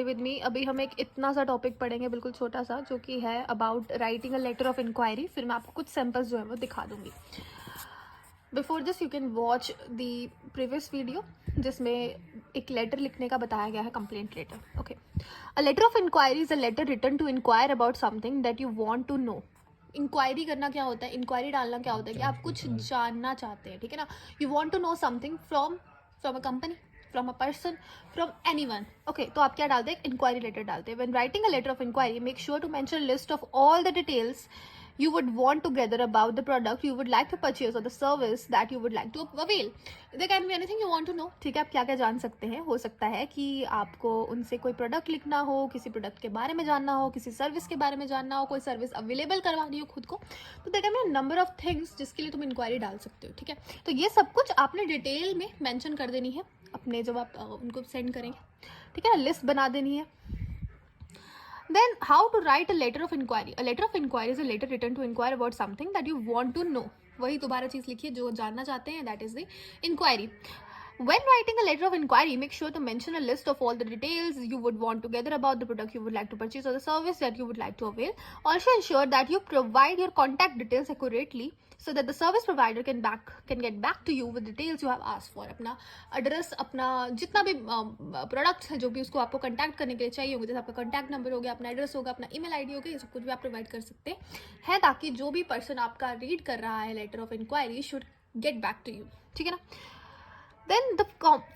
With me. अभी हम एक इतना सा टॉपिक पढ़ेंगे, बिल्कुल छोटा सा, जो कि है about writing a letter of inquiry. फिर मैं आपको कुछ सैम्पल्स जो है वो दिखा दूंगी। Before this you can watch the previous video जिसमें एक लेटर लिखने का बताया गया है, complaint letter. Okay, a letter of inquiry is a letter written to inquire about something that you want to know. Inquiry करना क्या होता है, इंक्वायरी डालना क्या होता है कि आप कुछ जानना चाहते हैं, ठीक है ना। You want to know something from a company, from a person, from anyone. Okay, तो आप क्या डालते हैं, इंक्वायरी लेटर डालते हैं। When writing a letter of inquiry make sure to mention list of all the details you would want to gather about the product you would like to purchase or the service that you would like to avail. There can be anything you want to know. ठीक है, आप क्या क्या जान सकते हैं। हो सकता है कि आपको उनसे कोई प्रोडक्ट लिखना हो, किसी प्रोडक्ट के बारे में जानना हो, किसी सर्विस के बारे में जानना हो, कोई सर्विस अवेलेबल करवानी हो खुद को। तो there can be number of things जिसके लिए तुम इंक्वायरी डाल सकते हो, ठीक है। तो ये सब कुछ आपने डिटेल में मेंशन कर देनी है अपने, जब आप उनको सेंड करेंगे, ठीक है ना, लिस्ट बना देनी है। Then how to write a letter of inquiry? A letter of inquiry is a letter written to inquire about something that you want to know. वही दोबारा चीज लिखिए जो जानना चाहते हैं, that is the inquiry. When writing a letter of inquiry, make sure to mention a list of all the details you would want to gather about the product you would like to purchase or the service that you would like to avail. Also ensure that you provide your contact details accurately so that the service provider can get back to you with details you have asked for. अपना address, अपना जितना भी product है, जो भी उसको आपको contact करने के लिए चाहिए होगा, जैसे आपका कंटैक्ट नंबर हो गया, अपना एड्रेस होगा, अपना ईमेल आईडी होगा, ये सब कुछ भी आप प्रोवाइड कर सकते हैं, ताकि जो भी पर्सन आपका रीड कर रहा है letter of inquiry should get back to you, ठीक है ना। Then the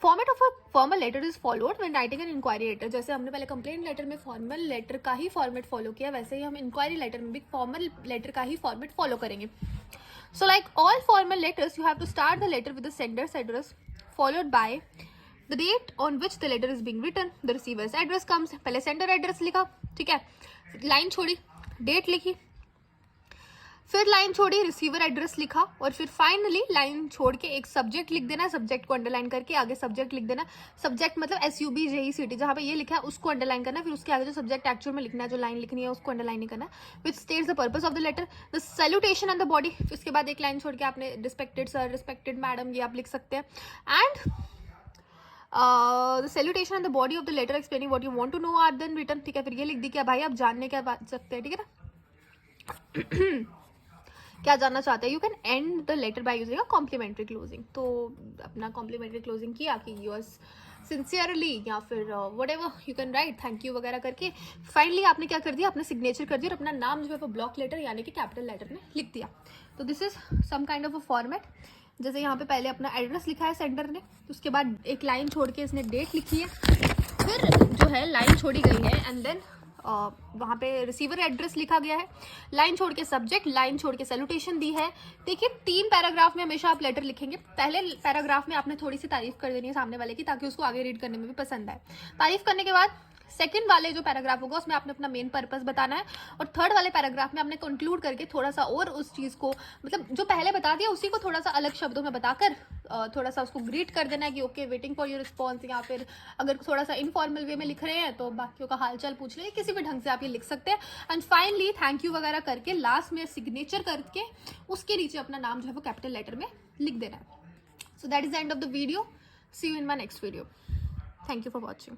format of a formal letter is followed when writing an inquiry letter. जैसे हमने पहले कंप्लेंट लेटर में फॉर्मल लेटर का ही फॉर्मेट फॉलो किया, वैसे ही हम इंक्वायरी लेटर में भी फॉर्मल लेटर का ही फॉर्मेट फॉलो करेंगे। So like all formal letters, you have to start the letter with the sender's address, followed by the date on which the letter is being written. The receiver's address comes. पहले sender address लिखा, ठीक है, line छोड़ी, date लिखी, फिर line छोड़ी, receiver address लिखा, और फिर फाइनली लाइन छोड़ के एक सब्जेक्ट लिख देना, सब्जेक्ट को अंडरलाइन करके आगे सब्जेक्ट लिख देना। सब्जेक्ट मतलब SUBJECT, जहाँ पे ये लिखा है उसको अंडरलाइन करना, फिर उसके आगे जो सब्जेक्ट एक्चुअल में लिखना है, जो लाइन लिखनी है, उसको अंडरलाइन नहीं करना। Which states the purpose of the letter, the salutation on the body. उसके बाद एक लाइन छोड़ के आपने रिस्पेक्टेड सर, रिस्पेक्टेड मैडम, ये आप लिख सकते हैं। And the salutation on the body of the letter explaining what you want to know are then written, ठीक है। फिर ये लिख दी कि भाई आप जानने क्या सकते हैं, ठीक है ना, क्या जानना चाहते हैं। You can end the letter by using a complimentary closing. तो अपना कॉम्प्लीमेंट्री क्लोजिंग किया कि योर्स सिंसियरली, या फिर what ever you can write, thank you वगैरह करके फाइनली आपने क्या कर दिया, अपना सिग्नेचर कर दिया और अपना नाम जो है वो ब्लॉक लेटर यानी कि कैपिटल लेटर में लिख दिया। तो this is some kind of a format. जैसे यहाँ पे पहले अपना एड्रेस लिखा है सेंडर ने, उसके बाद एक लाइन छोड़ के इसने डेट लिखी है, फिर जो है लाइन छोड़ी गई है, एंड देन वहाँ पे रिसीवर एड्रेस लिखा गया है, लाइन छोड़ के सब्जेक्ट, लाइन छोड़ के सैल्यूटेशन दी है। देखिए 3 पैराग्राफ में हमेशा आप लेटर लिखेंगे। पहले पैराग्राफ में आपने थोड़ी सी तारीफ कर देनी है सामने वाले की, ताकि उसको आगे रीड करने में भी पसंद आए। तारीफ करने के बाद सेकंड वाले जो पैराग्राफ होगा उसमें आपने अपना मेन पर्पस बताना है, और थर्ड वाले पैराग्राफ में आपने कंक्लूड करके थोड़ा सा और उस चीज़ को, मतलब जो पहले बता दिया उसी को थोड़ा सा अलग शब्दों में बताकर थोड़ा सा उसको ग्रीट कर देना है कि okay waiting for your response, या फिर अगर थोड़ा सा इनफॉर्मल वे में लिख रहे हैं तो बाकियों का हालचाल पूछ लेंगे, किसी भी ढंग से आप ये लिख सकते हैं। एंड फाइनली थैंक यू वगैरह करके लास्ट में सिग्नेचर करके उसके नीचे अपना नाम जो है वो कैपिटल लेटर में लिख देना है। So that is the end of the video. See you in my next video. Thank you for watching.